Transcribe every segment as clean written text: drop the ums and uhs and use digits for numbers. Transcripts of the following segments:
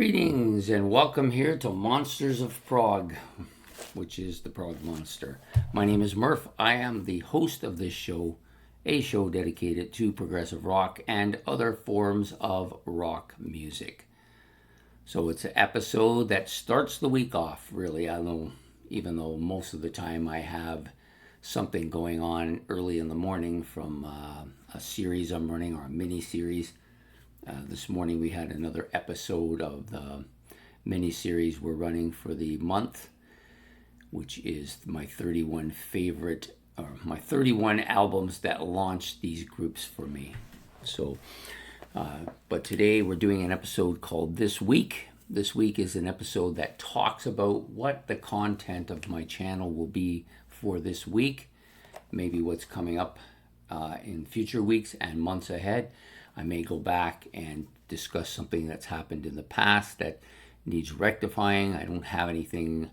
Greetings and welcome here to Monsters of Prog, which is the Prog Monster. My name is Murph. I am the host of this show, a show dedicated to progressive rock and other forms of rock music. So it's an episode that starts the week off, really. I know, even though most of the time I have something going on early in the morning from a series I'm running or a mini series. This morning we had another episode of the mini-series we're running for the month, which is my 31 albums that launched these groups for me. So, but today we're doing an episode called This Week. This week is an episode that talks about what the content of my channel will be for this week, maybe what's coming up in future weeks and months ahead. I may go back and discuss something that's happened in the past that needs rectifying. I don't have anything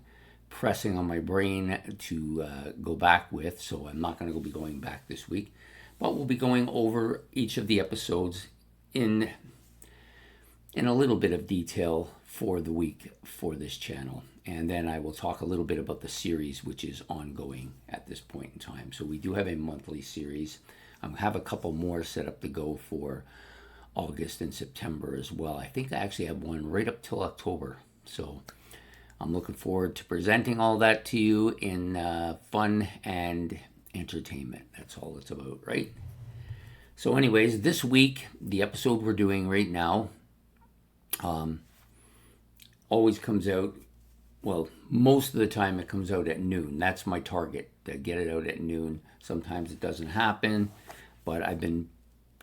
pressing on my brain to go back with, so I'm not going to be going back this week. But we'll be going over each of the episodes in a little bit of detail for the week for this channel. And then I will talk a little bit about the series, which is ongoing at this point in time. So we do have a monthly series. I have a couple more set up to go for August and September as well. I think I actually have one right up till October. So I'm looking forward to presenting all that to you in fun and entertainment. That's all it's about, right? So anyways, this week, the episode we're doing right now always comes out, well, most of the time it comes out at noon. That's my target, to get it out at noon. Sometimes it doesn't happen, but I've been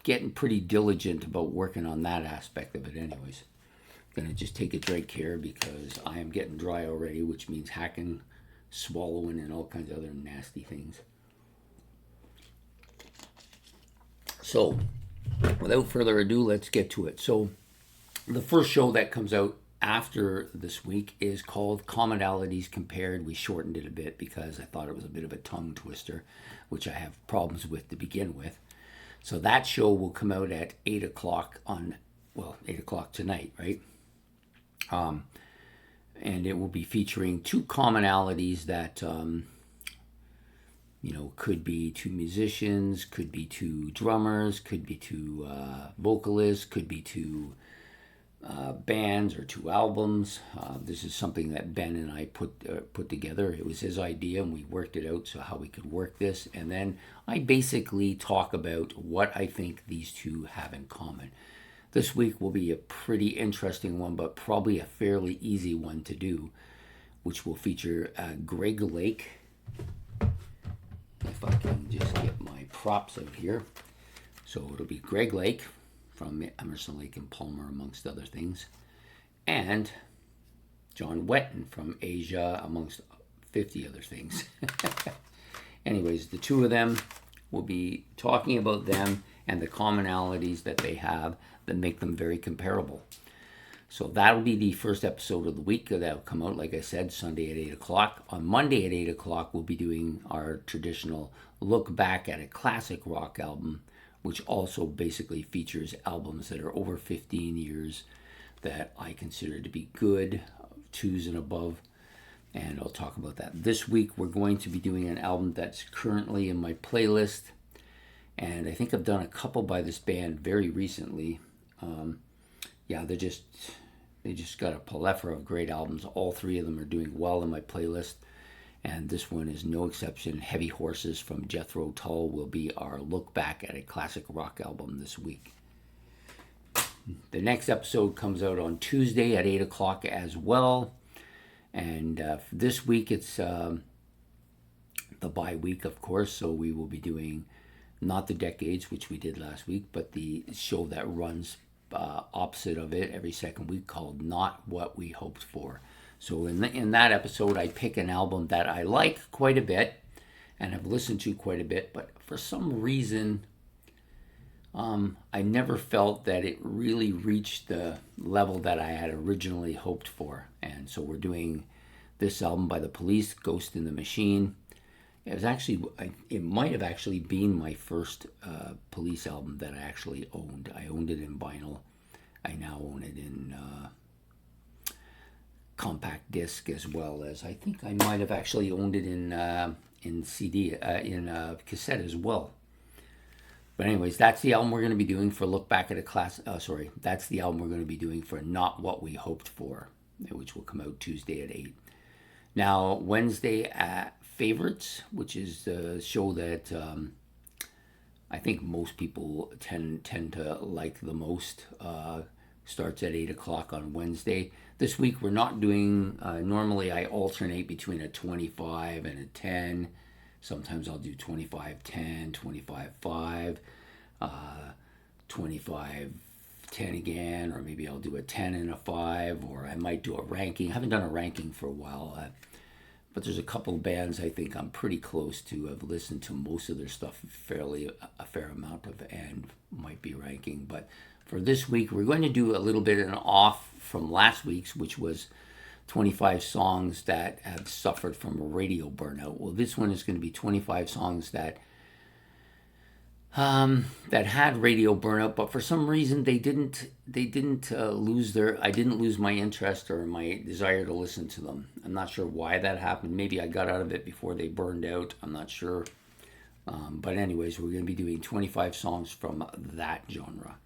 getting pretty diligent about working on that aspect of it anyways. I'm going to just take a drink here because I am getting dry already, which means hacking, swallowing, and all kinds of other nasty things. So, without further ado, let's get to it. So, the first show that comes out after this week is called Commonalities Compared. We shortened it a bit because I thought it was a bit of a tongue twister, which I have problems with to begin with. So that show will come out at 8 o'clock 8 o'clock tonight, right? And it will be featuring two commonalities that, could be two musicians, could be two drummers, could be two vocalists, could be two bands or two albums. This is something that Ben and I put together. It was his idea and we worked it out so how we could work this. And then I basically talk about what I think these two have in common. This week will be a pretty interesting one, but probably a fairly easy one to do, which will feature Greg Lake. If I can just get my props out here. So it'll be Greg Lake from Emerson, Lake and Palmer, amongst other things, and John Wetton from Asia, amongst 50 other things. Anyways, the two of them will be talking about them and the commonalities that they have that make them very comparable. So that'll be the first episode of the week that'll come out, like I said, Sunday at 8 o'clock. On Monday at 8 o'clock, we'll be doing our traditional look back at a classic rock album, which also basically features albums that are over 15 years that I consider to be good, 2s and above, and I'll talk about that. This week we're going to be doing an album that's currently in my playlist, and I think I've done a couple by this band very recently. They just got a plethora of great albums. All three of them are doing well in my playlist. And this one is no exception. Heavy Horses from Jethro Tull will be our look back at a classic rock album this week. The next episode comes out on Tuesday at 8 o'clock as well. And this week it's the bye week, of course. So we will be doing not the Decades, which we did last week, but the show that runs opposite of it every second week called Not What We Hoped For. So in that episode, I pick an album that I like quite a bit and have listened to quite a bit, but for some reason, I never felt that it really reached the level that I had originally hoped for. And so we're doing this album by The Police, Ghost in the Machine. It might have actually been my first Police album that I actually owned. I owned it in vinyl. I now own it in compact disc, as well as I think I might have actually owned it in CD in cassette as well. But anyways, that's the album we're going to be doing for Look Back at a Class. That's the album we're going to be doing for Not What We Hoped For, which will come out Tuesday at 8. Now, Wednesday at Favorites, which is the show that I think most people tend to like the most, starts at 8 o'clock on Wednesday. This week we're not doing, normally I alternate between a 25 and a 10. Sometimes I'll do 25-10, 25-5, 25-10 again, or maybe I'll do a 10 and a 5, or I might do a ranking. I haven't done a ranking for a while, but there's a couple of bands I think I'm pretty close to. I've listened to most of their stuff a fair amount of, and might be ranking. But for this week, we're going to do a little bit of an off from last week's, which was 25 songs that have suffered from a radio burnout. Well, this one is going to be 25 songs that had radio burnout, but for some reason they didn't lose their. I didn't lose my interest or my desire to listen to them. I'm not sure why that happened. Maybe I got out of it before they burned out. I'm not sure. But anyways, we're going to be doing 25 songs from that genre.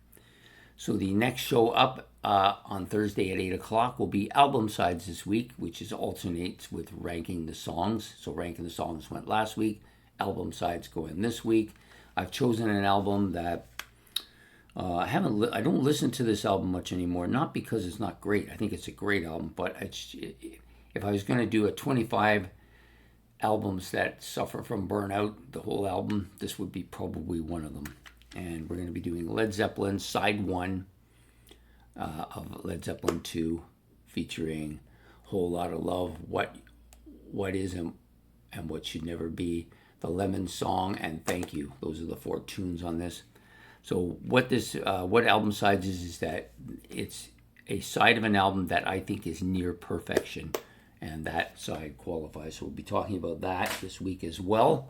So the next show up on Thursday at 8 o'clock will be Album Sides this week, which alternates with Ranking the Songs. So Ranking the Songs went last week. Album Sides go in this week. I've chosen an album that I don't listen to this album much anymore, not because it's not great. I think it's a great album, but if I was going to do a 25 albums that suffer from burnout, the whole album, this would be probably one of them. And we're going to be doing Led Zeppelin Side 1 of Led Zeppelin 2, featuring Whole Lot of Love, What Is and What Should Never Be, The Lemon Song, and Thank You. Those are the 4 tunes on this. So what Album Sides is that it's a side of an album that I think is near perfection, and that side qualifies. So we'll be talking about that this week as well.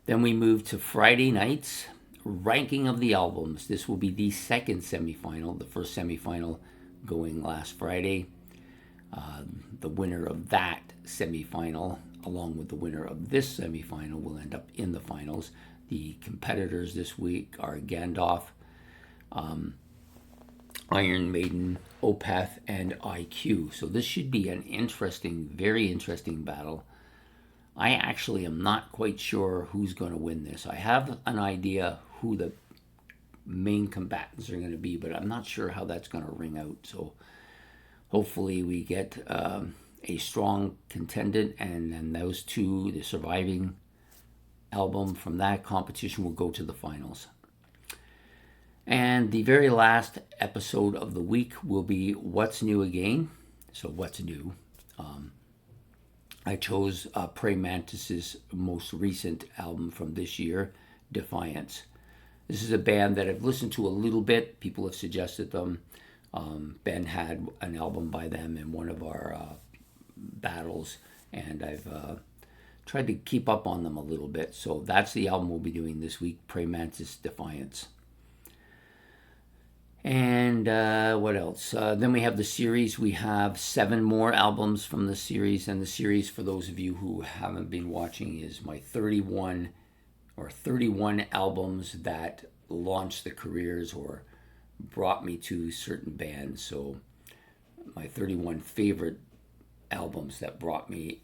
Then we move to Friday nights. Ranking of the albums. This will be the second semifinal. The first semifinal going last Friday. The winner of that semifinal, along with the winner of this semifinal, will end up in the finals. The competitors this week are Gandalf, Iron Maiden, Opeth, and IQ. So this should be an interesting, very interesting battle. I actually am not quite sure who's going to win this. I have an idea who the main combatants are going to be, but I'm not sure how that's going to ring out. So hopefully we get a strong contendant, and then those two, the surviving album from that competition, will go to the finals. And the very last episode of the week will be What's New Again. So what's new? I chose Praying Mantis's most recent album from this year, Defiance. This is a band that I've listened to a little bit. People have suggested them. Ben had an album by them in one of our battles, and I've tried to keep up on them a little bit. So that's the album we'll be doing this week, Praying Mantis, Defiance. And what else? Then we have the series. We have 7 more albums from the series. And the series, for those of you who haven't been watching, is my 31 albums that launched the careers or brought me to certain bands. So my 31 favorite albums that brought me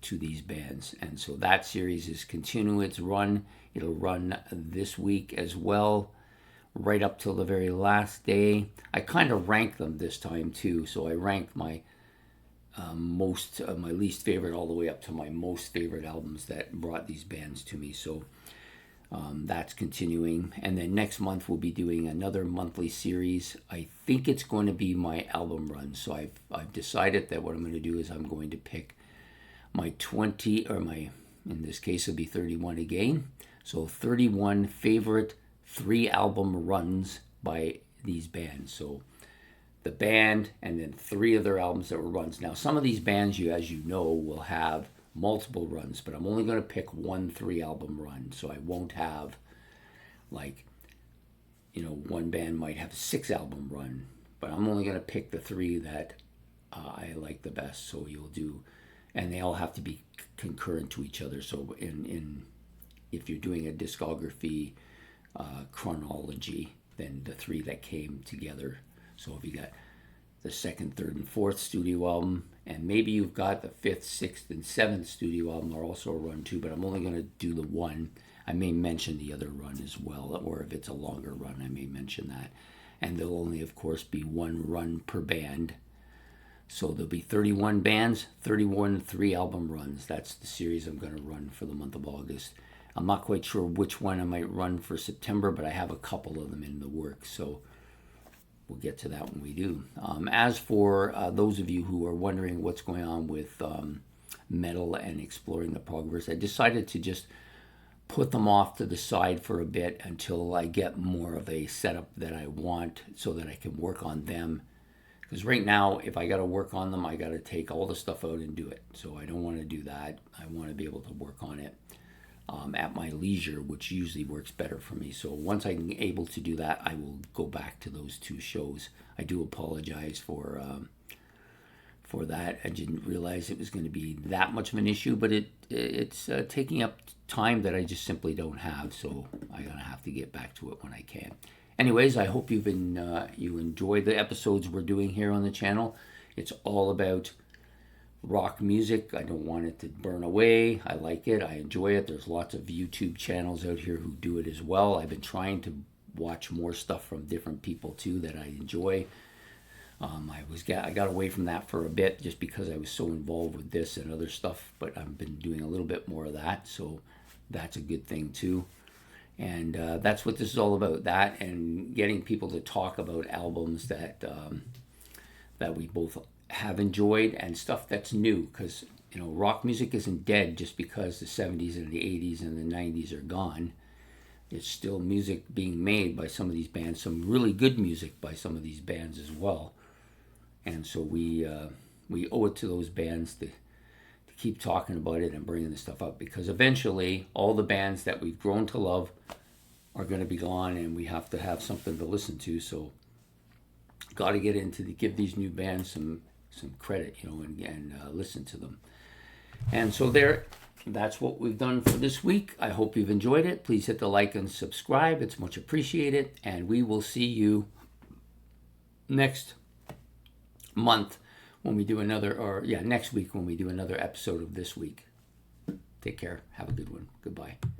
to these bands. And so that series is continuing its run. It'll run this week as well, right up till the very last day. I kind of rank them this time too, so I ranked my my least favorite all the way up to my most favorite albums that brought these bands to me. So that's continuing, and then next month we'll be doing another monthly series. I think it's going to be my album run. So I've decided that what I'm going to do is I'm going to pick my 20, or my, in this case it'll be 31 again. So 31 favorite 3 album runs by these bands. So the band and then 3 of their albums that were runs. Now some of these bands, as you know, will have multiple runs, but I'm only going to pick 1 3 album run. So I won't have, like, one band might have a 6 album run, but I'm only going to pick the 3 that I like the best. So you'll do, and they all have to be concurrent to each other. So in if you're doing a discography chronology, then the three that came together. So if you got the second, third, and fourth studio album, and maybe you've got the fifth, sixth, and seventh studio album are also a run too, but I'm only going to do the one. I may mention the other run as well, or if it's a longer run, I may mention that. And there'll only, of course, be one run per band. So there'll be 31 bands, 31 3-album runs. That's the series I'm going to run for the month of August. I'm not quite sure which one I might run for September, but I have a couple of them in the works, so we'll get to that when we do. As for those of you who are wondering what's going on with metal and exploring the progverse, I decided to just put them off to the side for a bit until I get more of a setup that I want so that I can work on them. Because right now, if I got to work on them, I got to take all the stuff out and do it. So I don't want to do that. I want to be able to work on it at my leisure, which usually works better for me. So once I'm able to do that, I will go back to those two shows. I do apologize for that. I didn't realize it was going to be that much of an issue, but it's taking up time that I just simply don't have. So I'm gonna have to get back to it when I can. Anyways, I hope you enjoy the episodes we're doing here on the channel. It's all about rock music. I don't want it to burn away. I like it. I enjoy it. There's lots of YouTube channels out here who do it as well. I've been trying to watch more stuff from different people too that I enjoy. I got away from that for a bit just because I was so involved with this and other stuff, but I've been doing a little bit more of that, so that's a good thing too. And that's what this is all about, that and getting people to talk about albums that we both have enjoyed and stuff that's new, because rock music isn't dead just because the 70s and the 80s and the 90s are gone. It's still music being made by some of these bands, some really good music by some of these bands as well. And so we owe it to those bands to keep talking about it and bringing this stuff up, because eventually all the bands that we've grown to love are going to be gone, and we have to have something to listen to. So got to give these new bands some credit, and listen to them. And so that's what we've done for this week. I hope you've enjoyed it. Please hit the like and subscribe. It's much appreciated. And we will see you next month when we do next week when we do another episode of This Week. Take care. Have a good one. Goodbye.